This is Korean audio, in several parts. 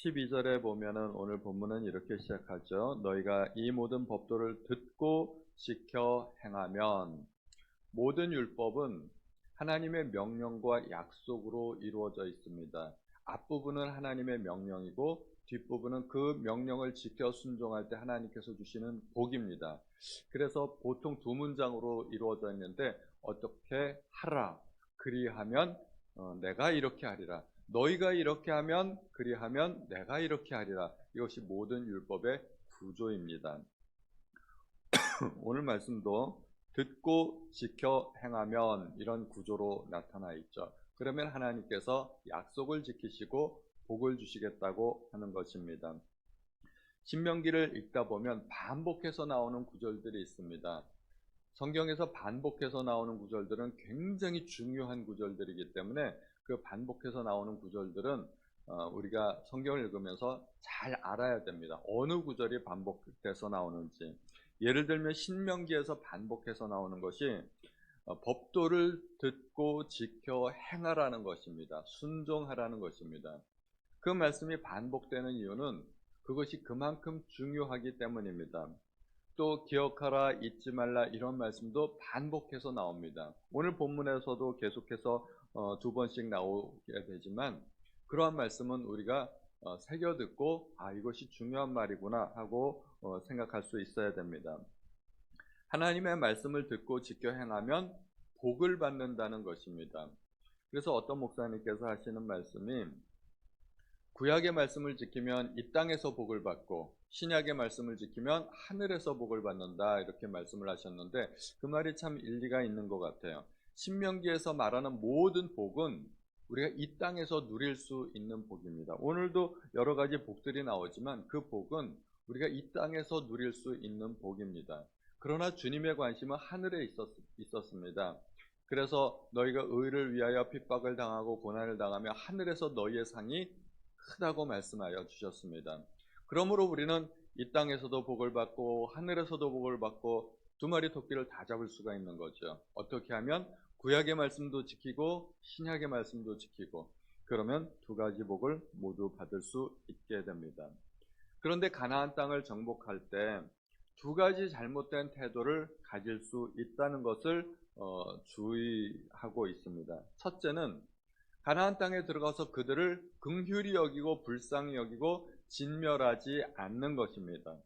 12절에 보면은 오늘 본문은 이렇게 시작하죠. 너희가 이 모든 법도를 듣고 지켜 행하면. 모든 율법은 하나님의 명령과 약속으로 이루어져 있습니다. 앞부분은 하나님의 명령이고 뒷부분은 그 명령을 지켜 순종할 때 하나님께서 주시는 복입니다. 그래서 보통 두 문장으로 이루어져 있는데, 어떻게 하라 그리하면 내가 이렇게 하리라, 너희가 이렇게 하면 그리하면 내가 이렇게 하리라. 이것이 모든 율법의 구조입니다. 오늘 말씀도 듣고 지켜 행하면 이런 구조로 나타나 있죠. 그러면 하나님께서 약속을 지키시고 복을 주시겠다고 하는 것입니다. 신명기를 읽다 보면 반복해서 나오는 구절들이 있습니다. 성경에서 반복해서 나오는 구절들은 굉장히 중요한 구절들이기 때문에 그 반복해서 나오는 구절들은 우리가 성경을 읽으면서 잘 알아야 됩니다. 어느 구절이 반복돼서 나오는지. 예를 들면 신명기에서 반복해서 나오는 것이 법도를 듣고 지켜 행하라는 것입니다. 순종하라는 것입니다. 그 말씀이 반복되는 이유는 그것이 그만큼 중요하기 때문입니다. 또 기억하라, 잊지 말라, 이런 말씀도 반복해서 나옵니다. 오늘 본문에서도 계속해서 두 번씩 나오게 되지만, 그러한 말씀은 우리가 새겨 듣고 이것이 중요한 말이구나 하고 생각할 수 있어야 됩니다. 하나님의 말씀을 듣고 지켜 행하면 복을 받는다는 것입니다. 그래서 어떤 목사님께서 하시는 말씀이, 구약의 말씀을 지키면 이 땅에서 복을 받고 신약의 말씀을 지키면 하늘에서 복을 받는다, 이렇게 말씀을 하셨는데 그 말이 참 일리가 있는 것 같아요. 신명기에서 말하는 모든 복은 우리가 이 땅에서 누릴 수 있는 복입니다. 오늘도 여러 가지 복들이 나오지만 그 복은 우리가 이 땅에서 누릴 수 있는 복입니다. 그러나 주님의 관심은 하늘에 있었습니다. 그래서 너희가 의를 위하여 핍박을 당하고 고난을 당하며 하늘에서 너희의 상이 크다고 말씀하여 주셨습니다. 그러므로 우리는 이 땅에서도 복을 받고 하늘에서도 복을 받고 두 마리 토끼를 다 잡을 수가 있는 거죠. 어떻게 하면 구약의 말씀도 지키고 신약의 말씀도 지키고, 그러면 두 가지 복을 모두 받을 수 있게 됩니다. 그런데 가나안 땅을 정복할 때 두 가지 잘못된 태도를 가질 수 있다는 것을 주의하고 있습니다. 첫째는 가나안 땅에 들어가서 그들을 긍휼히 여기고 불쌍히 여기고 진멸하지 않는 것입니다.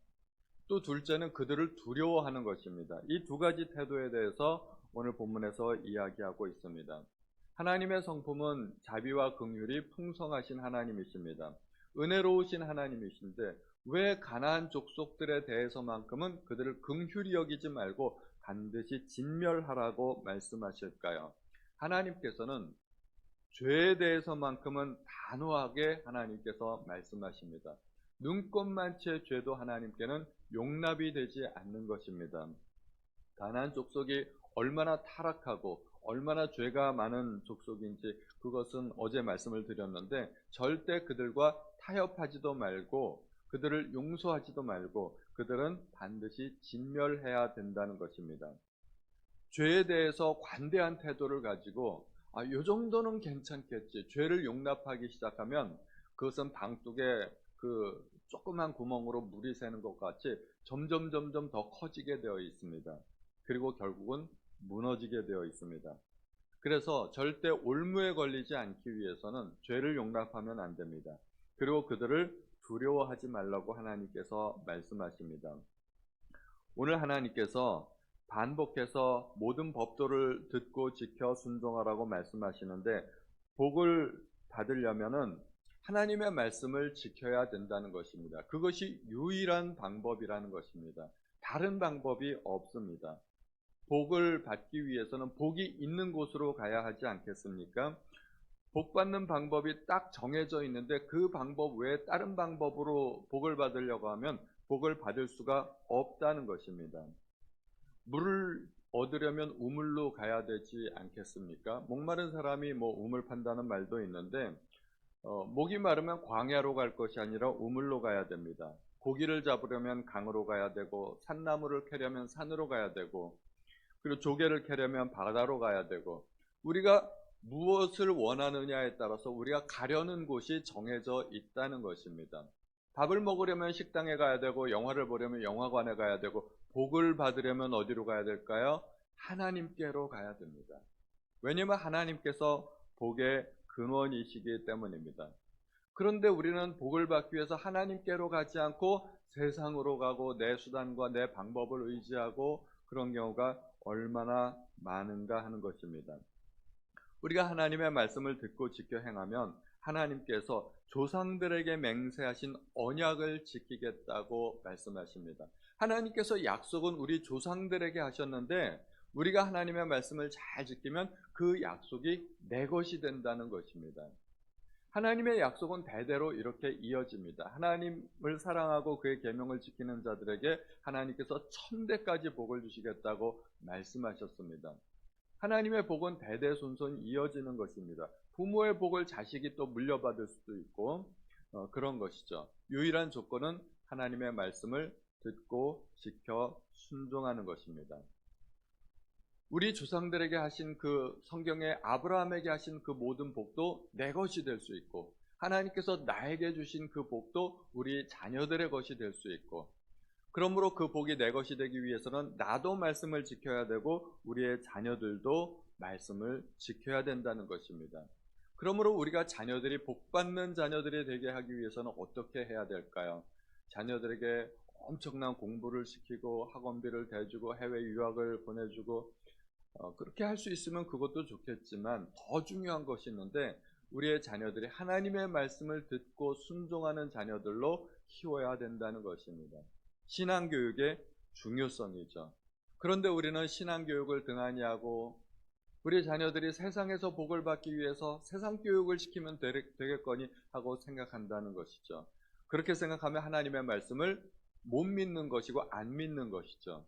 또 둘째는 그들을 두려워하는 것입니다. 이 두 가지 태도에 대해서 오늘 본문에서 이야기하고 있습니다. 하나님의 성품은 자비와 긍휼이 풍성하신 하나님이십니다. 은혜로우신 하나님이신데 왜 가나안 족속들에 대해서만큼은 그들을 긍휼히 여기지 말고 반드시 진멸하라고 말씀하실까요? 하나님께서는 죄에 대해서만큼은 단호하게 하나님께서 말씀하십니다. 눈꼽만치의 죄도 하나님께는 용납이 되지 않는 것입니다. 가나안 족속이 얼마나 타락하고 얼마나 죄가 많은 족속인지 그것은 어제 말씀을 드렸는데, 절대 그들과 타협하지도 말고 그들을 용서하지도 말고 그들은 반드시 진멸해야 된다는 것입니다. 죄에 대해서 관대한 태도를 가지고 요 정도는 괜찮겠지, 죄를 용납하기 시작하면 그것은 방둑에 그 조그만 구멍으로 물이 새는 것 같이 점점 더 커지게 되어 있습니다. 그리고 결국은 무너지게 되어 있습니다. 그래서 절대 올무에 걸리지 않기 위해서는 죄를 용납하면 안 됩니다. 그리고 그들을 두려워하지 말라고 하나님께서 말씀하십니다. 오늘 하나님께서 반복해서 모든 법도를 듣고 지켜 순종하라고 말씀하시는데, 복을 받으려면은 하나님의 말씀을 지켜야 된다는 것입니다. 그것이 유일한 방법이라는 것입니다. 다른 방법이 없습니다. 복을 받기 위해서는 복이 있는 곳으로 가야 하지 않겠습니까? 복 받는 방법이 딱 정해져 있는데 그 방법 외에 다른 방법으로 복을 받으려고 하면 복을 받을 수가 없다는 것입니다. 물을 얻으려면 우물로 가야 되지 않겠습니까? 목마른 사람이 우물 판다는 말도 있는데 목이 마르면 광야로 갈 것이 아니라 우물로 가야 됩니다. 고기를 잡으려면 강으로 가야 되고, 산나무를 캐려면 산으로 가야 되고, 그리고 조개를 캐려면 바다로 가야 되고, 우리가 무엇을 원하느냐에 따라서 우리가 가려는 곳이 정해져 있다는 것입니다. 밥을 먹으려면 식당에 가야 되고, 영화를 보려면 영화관에 가야 되고, 복을 받으려면 어디로 가야 될까요? 하나님께로 가야 됩니다. 왜냐하면 하나님께서 복의 근원이시기 때문입니다. 그런데 우리는 복을 받기 위해서 하나님께로 가지 않고 세상으로 가고 내 수단과 내 방법을 의지하고 그런 경우가 얼마나 많은가 하는 것입니다. 우리가 하나님의 말씀을 듣고 지켜 행하면 하나님께서 조상들에게 맹세하신 언약을 지키겠다고 말씀하십니다. 하나님께서 약속은 우리 조상들에게 하셨는데 우리가 하나님의 말씀을 잘 지키면 그 약속이 내 것이 된다는 것입니다. 하나님의 약속은 대대로 이렇게 이어집니다. 하나님을 사랑하고 그의 계명을 지키는 자들에게 하나님께서 천대까지 복을 주시겠다고 말씀하셨습니다. 하나님의 복은 대대손손 이어지는 것입니다. 부모의 복을 자식이 또 물려받을 수도 있고 그런 것이죠. 유일한 조건은 하나님의 말씀을 듣고 지켜 순종하는 것입니다. 우리 조상들에게 하신 그 성경에 아브라함에게 하신 그 모든 복도 내 것이 될 수 있고 하나님께서 나에게 주신 그 복도 우리 자녀들의 것이 될 수 있고 그러므로 그 복이 내 것이 되기 위해서는 나도 말씀을 지켜야 되고 우리의 자녀들도 말씀을 지켜야 된다는 것입니다. 그러므로 우리가 자녀들이 복받는 자녀들이 되게 하기 위해서는 어떻게 해야 될까요? 자녀들에게 엄청난 공부를 시키고 학원비를 대주고 해외 유학을 보내주고 그렇게 할 수 있으면 그것도 좋겠지만 더 중요한 것이 있는데 우리의 자녀들이 하나님의 말씀을 듣고 순종하는 자녀들로 키워야 된다는 것입니다. 신앙교육의 중요성이죠. 그런데 우리는 신앙교육을 등한히 하고 우리 자녀들이 세상에서 복을 받기 위해서 세상 교육을 시키면 되겠거니 하고 생각한다는 것이죠. 그렇게 생각하면 하나님의 말씀을 못 믿는 것이고 안 믿는 것이죠.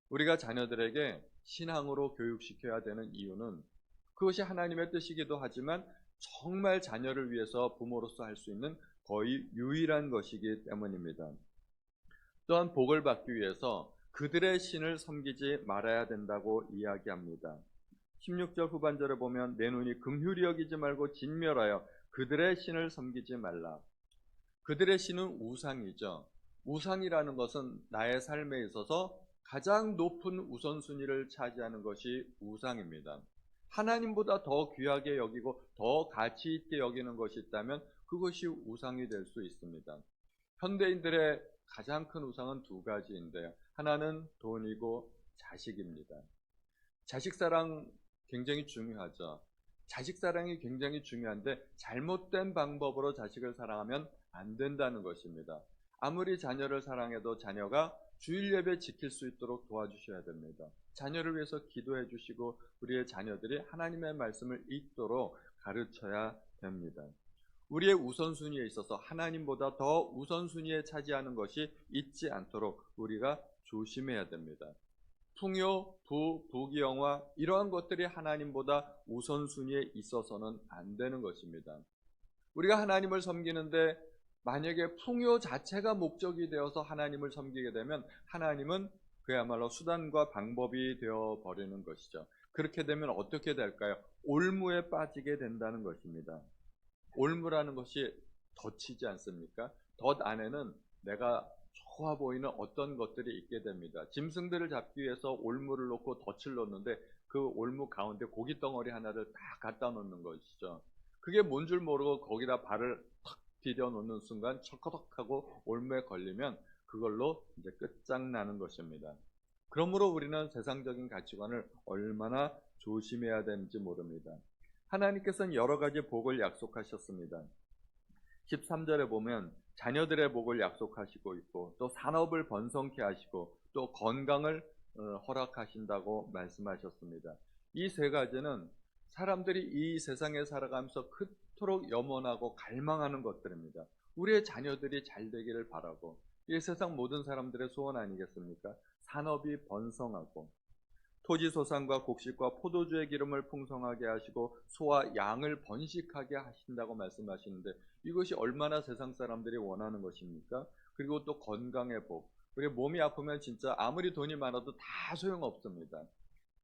우리가 자녀들에게 신앙으로 교육시켜야 되는 이유는 그것이 하나님의 뜻이기도 하지만 정말 자녀를 위해서 부모로서 할 수 있는 거의 유일한 것이기 때문입니다. 또한 복을 받기 위해서 그들의 신을 섬기지 말아야 된다고 이야기합니다. 16절 후반절에 보면 내 눈이 긍휼히 여기지 말고 진멸하여 그들의 신을 섬기지 말라. 그들의 신은 우상이죠. 우상이라는 것은 나의 삶에 있어서 가장 높은 우선순위를 차지하는 것이 우상입니다. 하나님보다 더 귀하게 여기고 더 가치 있게 여기는 것이 있다면 그것이 우상이 될 수 있습니다. 현대인들의 가장 큰 우상은 두 가지인데요. 하나는 돈이고 자식입니다. 자식 사랑 굉장히 중요하죠. 자식 사랑이 굉장히 중요한데 잘못된 방법으로 자식을 사랑하면 안 된다는 것입니다. 아무리 자녀를 사랑해도 자녀가 주일 예배 지킬 수 있도록 도와주셔야 됩니다. 자녀를 위해서 기도해 주시고 우리의 자녀들이 하나님의 말씀을 읽도록 가르쳐야 됩니다. 우리의 우선순위에 있어서 하나님보다 더 우선순위에 차지하는 것이 있지 않도록 우리가 조심해야 됩니다. 풍요, 부귀영화 이러한 것들이 하나님보다 우선순위에 있어서는 안 되는 것입니다. 우리가 하나님을 섬기는데 만약에 풍요 자체가 목적이 되어서 하나님을 섬기게 되면 하나님은 그야말로 수단과 방법이 되어버리는 것이죠. 그렇게 되면 어떻게 될까요? 올무에 빠지게 된다는 것입니다. 올무라는 것이 덫이지 않습니까? 덫 안에는 내가 좋아 보이는 어떤 것들이 있게 됩니다. 짐승들을 잡기 위해서 올무를 놓고 덫을 놓는데 그 올무 가운데 고깃덩어리 하나를 딱 갖다 놓는 것이죠. 그게 뭔 줄 모르고 거기다 발을 탁 디뎌 놓는 순간 척커덕하고 올무에 걸리면 그걸로 이제 끝장나는 것입니다. 그러므로 우리는 세상적인 가치관을 얼마나 조심해야 되는지 모릅니다. 하나님께서는 여러 가지 복을 약속하셨습니다. 13절에 보면 자녀들의 복을 약속하시고 있고 또 산업을 번성케 하시고 또 건강을 허락하신다고 말씀하셨습니다. 이 세 가지는 사람들이 이 세상에 살아가면서 그토록 염원하고 갈망하는 것들입니다. 우리의 자녀들이 잘 되기를 바라고 이 세상 모든 사람들의 소원 아니겠습니까? 산업이 번성하고 토지소산과 곡식과 포도주의 기름을 풍성하게 하시고 소와 양을 번식하게 하신다고 말씀하시는데 이것이 얼마나 세상 사람들이 원하는 것입니까? 그리고 또 건강의 복. 우리 몸이 아프면 진짜 아무리 돈이 많아도 다 소용없습니다.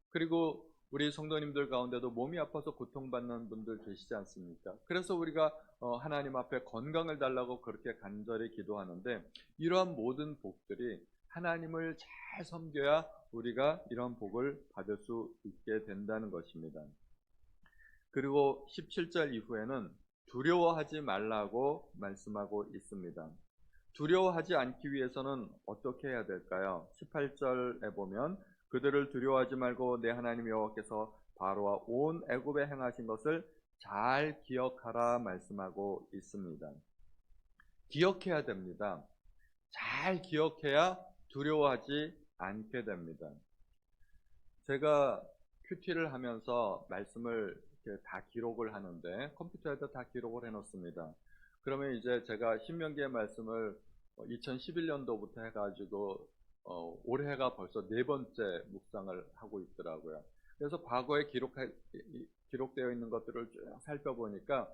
그리고 우리 성도님들 가운데도 몸이 아파서 고통받는 분들 계시지 않습니까? 그래서 우리가 하나님 앞에 건강을 달라고 그렇게 간절히 기도하는데, 이러한 모든 복들이 하나님을 잘 섬겨야 우리가 이런 복을 받을 수 있게 된다는 것입니다. 그리고 17절 이후에는 두려워하지 말라고 말씀하고 있습니다. 두려워하지 않기 위해서는 어떻게 해야 될까요? 18절에 보면 그들을 두려워하지 말고 내 하나님 여호와께서 바로와 온 애굽에 행하신 것을 잘 기억하라 말씀하고 있습니다. 기억해야 됩니다. 잘 기억해야 두려워하지 않게 됩니다. 제가 큐티를 하면서 말씀을 이렇게 다 기록을 하는데 컴퓨터에다 다 기록을 해놓습니다. 그러면 이제 제가 신명기의 말씀을 2011년도부터 해가지고 올해가 벌써 네 번째 묵상을 하고 있더라고요. 그래서 과거에 기록되어 있는 것들을 쭉 살펴보니까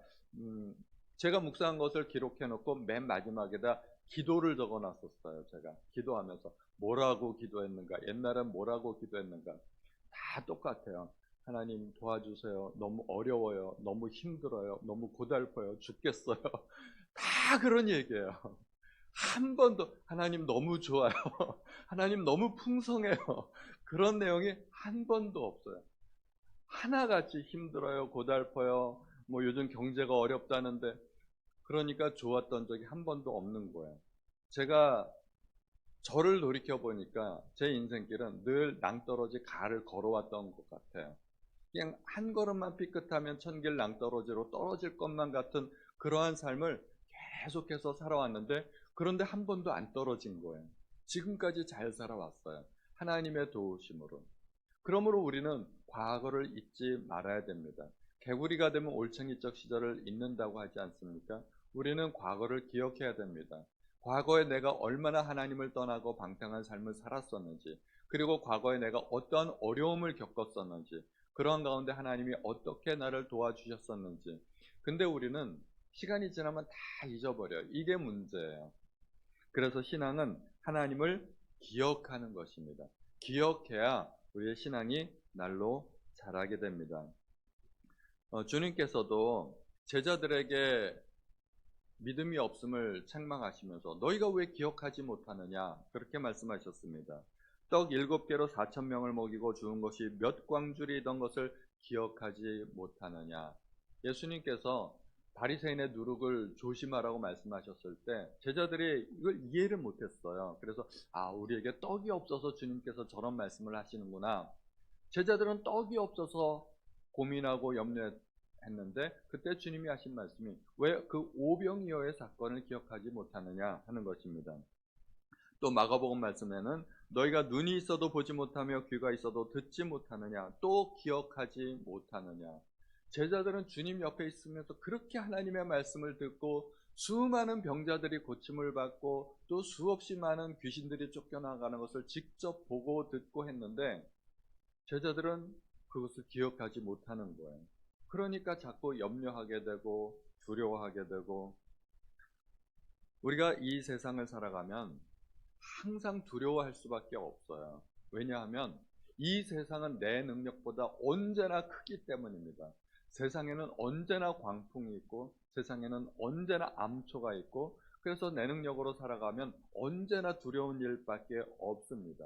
제가 묵상한 것을 기록해놓고 맨 마지막에다 기도를 적어놨었어요. 제가 기도하면서 뭐라고 기도했는가, 옛날엔 뭐라고 기도했는가, 다 똑같아요. 하나님 도와주세요. 너무 어려워요. 너무 힘들어요. 너무 고달퍼요. 죽겠어요. 다 그런 얘기예요. 한 번도 하나님 너무 좋아요. 하나님 너무 풍성해요. 그런 내용이 한 번도 없어요. 하나같이 힘들어요. 고달퍼요. 뭐 요즘 경제가 어렵다는데, 그러니까 좋았던 적이 한 번도 없는 거예요. 제가 저를 돌이켜보니까 제 인생길은 늘 낭떠러지 가를 걸어왔던 것 같아요. 그냥 한 걸음만 삐끗하면 천길 낭떠러지로 떨어질 것만 같은 그러한 삶을 계속해서 살아왔는데, 그런데 한 번도 안 떨어진 거예요. 지금까지 잘 살아왔어요. 하나님의 도우심으로. 그러므로 우리는 과거를 잊지 말아야 됩니다. 개구리가 되면 올챙이적 시절을 잊는다고 하지 않습니까? 우리는 과거를 기억해야 됩니다. 과거에 내가 얼마나 하나님을 떠나고 방탕한 삶을 살았었는지, 그리고 과거에 내가 어떠한 어려움을 겪었었는지, 그러한 가운데 하나님이 어떻게 나를 도와주셨었는지. 근데 우리는 시간이 지나면 다 잊어버려요. 이게 문제예요. 그래서 신앙은 하나님을 기억하는 것입니다. 기억해야 우리의 신앙이 날로 자라게 됩니다. 주님께서도 제자들에게 믿음이 없음을 책망하시면서 너희가 왜 기억하지 못하느냐 그렇게 말씀하셨습니다. 떡 7개로 4,000명을 먹이고 죽은 것이 몇 광줄이던 것을 기억하지 못하느냐. 예수님께서 바리새인의 누룩을 조심하라고 말씀하셨을 때 제자들이 이걸 이해를 못했어요. 그래서 우리에게 떡이 없어서 주님께서 저런 말씀을 하시는구나. 제자들은 떡이 없어서 고민하고 염려했는데 그때 주님이 하신 말씀이 왜 그 오병이어의 사건을 기억하지 못하느냐 하는 것입니다. 또 마가복음 말씀에는 너희가 눈이 있어도 보지 못하며 귀가 있어도 듣지 못하느냐, 또 기억하지 못하느냐. 제자들은 주님 옆에 있으면서 그렇게 하나님의 말씀을 듣고 수많은 병자들이 고침을 받고 또 수없이 많은 귀신들이 쫓겨나가는 것을 직접 보고 듣고 했는데 제자들은 그것을 기억하지 못하는 거예요. 그러니까 자꾸 염려하게 되고 두려워하게 되고, 우리가 이 세상을 살아가면 항상 두려워할 수밖에 없어요. 왜냐하면 이 세상은 내 능력보다 언제나 크기 때문입니다. 세상에는 언제나 광풍이 있고 세상에는 언제나 암초가 있고, 그래서 내 능력으로 살아가면 언제나 두려운 일밖에 없습니다.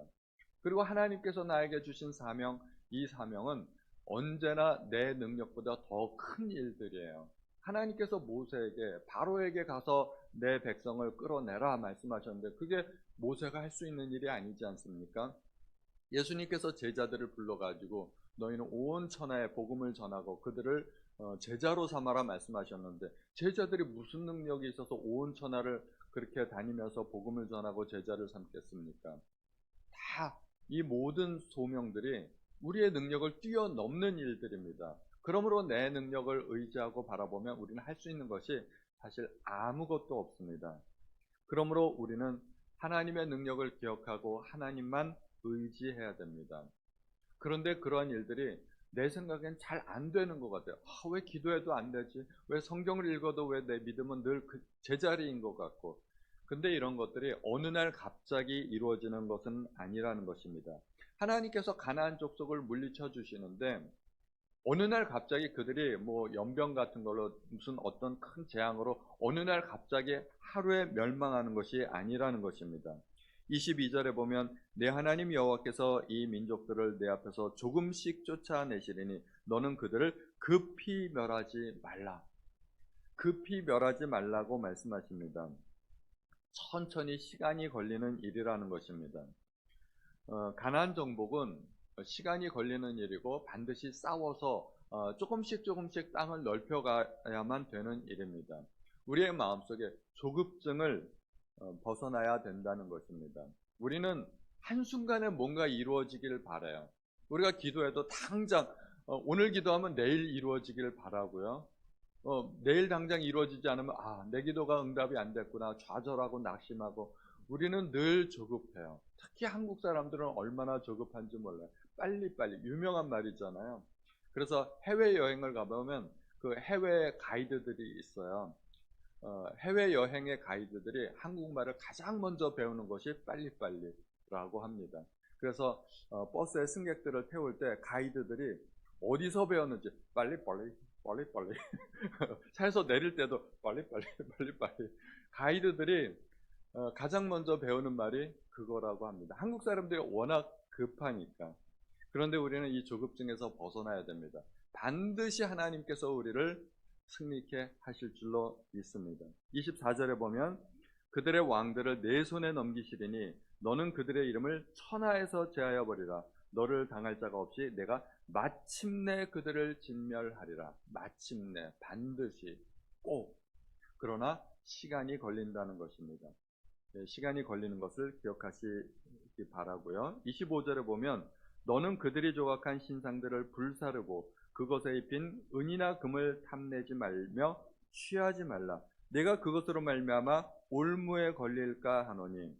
그리고 하나님께서 나에게 주신 사명, 이 사명은 언제나 내 능력보다 더 큰 일들이에요. 하나님께서 모세에게 바로에게 가서 내 백성을 끌어내라 말씀하셨는데 그게 모세가 할 수 있는 일이 아니지 않습니까? 예수님께서 제자들을 불러가지고 너희는 온 천하에 복음을 전하고 그들을 제자로 삼아라 말씀하셨는데 제자들이 무슨 능력이 있어서 온 천하를 그렇게 다니면서 복음을 전하고 제자를 삼겠습니까? 다 이 모든 소명들이 우리의 능력을 뛰어넘는 일들입니다. 그러므로 내 능력을 의지하고 바라보면 우리는 할 수 있는 것이 사실 아무것도 없습니다. 그러므로 우리는 하나님의 능력을 기억하고 하나님만 의지해야 됩니다. 그런데 그러한 일들이 내 생각엔 잘 안 되는 것 같아요. 왜 기도해도 안 되지? 왜 성경을 읽어도 왜 내 믿음은 늘 제자리인 것 같고. 근데 이런 것들이 어느 날 갑자기 이루어지는 것은 아니라는 것입니다. 하나님께서 가나안 족속을 물리쳐 주시는데 어느 날 갑자기 그들이 뭐 연병 같은 걸로 무슨 어떤 큰 재앙으로 어느 날 갑자기 하루에 멸망하는 것이 아니라는 것입니다. 22절에 보면 내 하나님 여호와께서 이 민족들을 내 앞에서 조금씩 쫓아내시리니 너는 그들을 급히 멸하지 말라. 급히 멸하지 말라고 말씀하십니다. 천천히 시간이 걸리는 일이라는 것입니다. 가나안 정복은 시간이 걸리는 일이고 반드시 싸워서 조금씩 땅을 넓혀가야만 되는 일입니다. 우리의 마음속에 조급증을 벗어나야 된다는 것입니다. 우리는 한순간에 뭔가 이루어지기를 바라요. 우리가 기도해도 당장 오늘 기도하면 내일 이루어지기를 바라고요. 내일 당장 이루어지지 않으면 내 기도가 응답이 안 됐구나 좌절하고 낙심하고 우리는 늘 조급해요. 특히 한국 사람들은 얼마나 조급한지 몰라요. 빨리빨리 유명한 말이잖아요. 그래서 해외여행을 가보면 그 해외 가이드들이 있어요. 해외여행의 가이드들이 한국말을 가장 먼저 배우는 것이 빨리빨리라고 합니다. 그래서 버스에 승객들을 태울 때 가이드들이 어디서 배웠는지 빨리빨리 차에서 내릴 때도 빨리빨리 가이드들이 가장 먼저 배우는 말이 그거라고 합니다. 한국 사람들이 워낙 급하니까. 그런데 우리는 이 조급증에서 벗어나야 됩니다. 반드시 하나님께서 우리를 승리케 하실 줄로 믿습니다. 24절에 보면 그들의 왕들을 내 손에 넘기시리니 너는 그들의 이름을 천하에서 제하여 버리라. 너를 당할 자가 없이 내가 마침내 그들을 진멸하리라. 마침내, 반드시, 꼭. 그러나 시간이 걸린다는 것입니다. 시간이 걸리는 것을 기억하시기 바라고요. 25절에 보면 너는 그들이 조각한 신상들을 불사르고 그것에 입힌 은이나 금을 탐내지 말며 취하지 말라. 내가 그것으로 말미암아 올무에 걸릴까 하노니.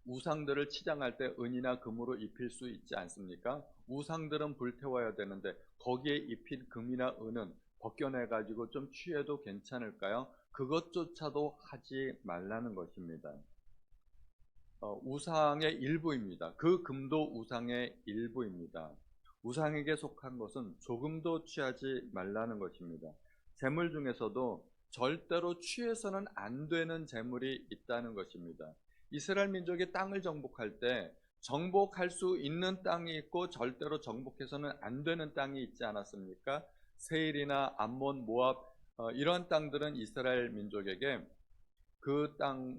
우상들을 치장할 때 은이나 금으로 입힐 수 있지 않습니까? 우상들은 불태워야 되는데 거기에 입힌 금이나 은은 벗겨내가지고 좀 취해도 괜찮을까요? 그것조차도 하지 말라는 것입니다. 우상의 일부입니다. 그 금도 우상의 일부입니다. 우상에게 속한 것은 조금도 취하지 말라는 것입니다. 재물 중에서도 절대로 취해서는 안 되는 재물이 있다는 것입니다. 이스라엘 민족이 땅을 정복할 때 정복할 수 있는 땅이 있고 절대로 정복해서는 안 되는 땅이 있지 않았습니까? 세일이나 암몬, 모압 이런 땅들은 이스라엘 민족에게 그 땅에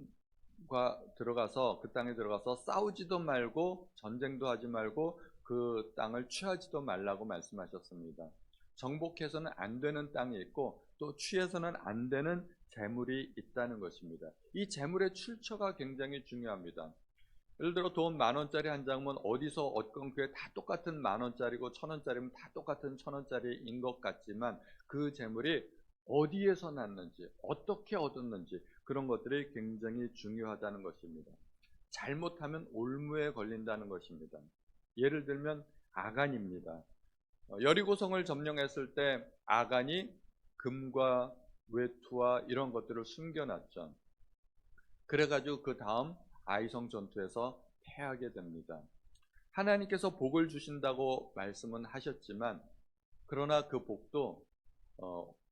들어가서 싸우지도 말고 전쟁도 하지 말고 그 땅을 취하지도 말라고 말씀하셨습니다. 정복해서는 안 되는 땅이 있고 또 취해서는 안 되는 재물이 있다는 것입니다. 이 재물의 출처가 굉장히 중요합니다. 예를 들어 돈 10,000원짜리 한 장면 어디서 어떤 교회 다 똑같은 10,000원짜리고 1,000원짜리면 다 똑같은 1,000원짜리인 것 같지만 그 재물이 어디에서 났는지 어떻게 얻었는지 그런 것들이 굉장히 중요하다는 것입니다. 잘못하면 올무에 걸린다는 것입니다. 예를 들면 아간입니다. 여리고성을 점령했을 때 아간이 금과 외투와 이런 것들을 숨겨놨죠. 그래가지고 그 다음 아이성 전투에서 패하게 됩니다. 하나님께서 복을 주신다고 말씀은 하셨지만 그러나 그 복도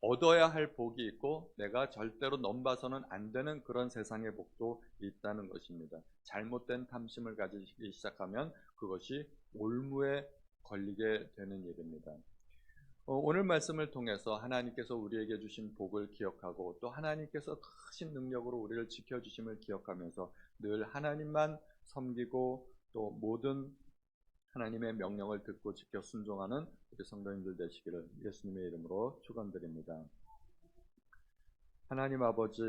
얻어야 할 복이 있고 내가 절대로 넘봐서는 안 되는 그런 세상의 복도 있다는 것입니다. 잘못된 탐심을 가지기 시작하면 그것이 올무에 걸리게 되는 일입니다. 오늘 말씀을 통해서 하나님께서 우리에게 주신 복을 기억하고 또 하나님께서 크신 능력으로 우리를 지켜주심을 기억하면서 늘 하나님만 섬기고 또 모든 하나님의 명령을 듣고 지켜 순종하는 우리 성도님들 되시기를 예수님의 이름으로 축원드립니다. 하나님 아버지,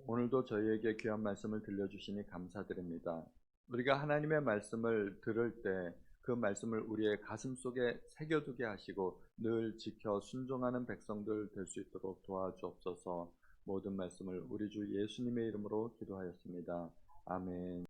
오늘도 저희에게 귀한 말씀을 들려주시니 감사드립니다. 우리가 하나님의 말씀을 들을 때 그 말씀을 우리의 가슴 속에 새겨두게 하시고 늘 지켜 순종하는 백성들 될 수 있도록 도와주옵소서. 모든 말씀을 우리 주 예수님의 이름으로 기도하였습니다. 아멘.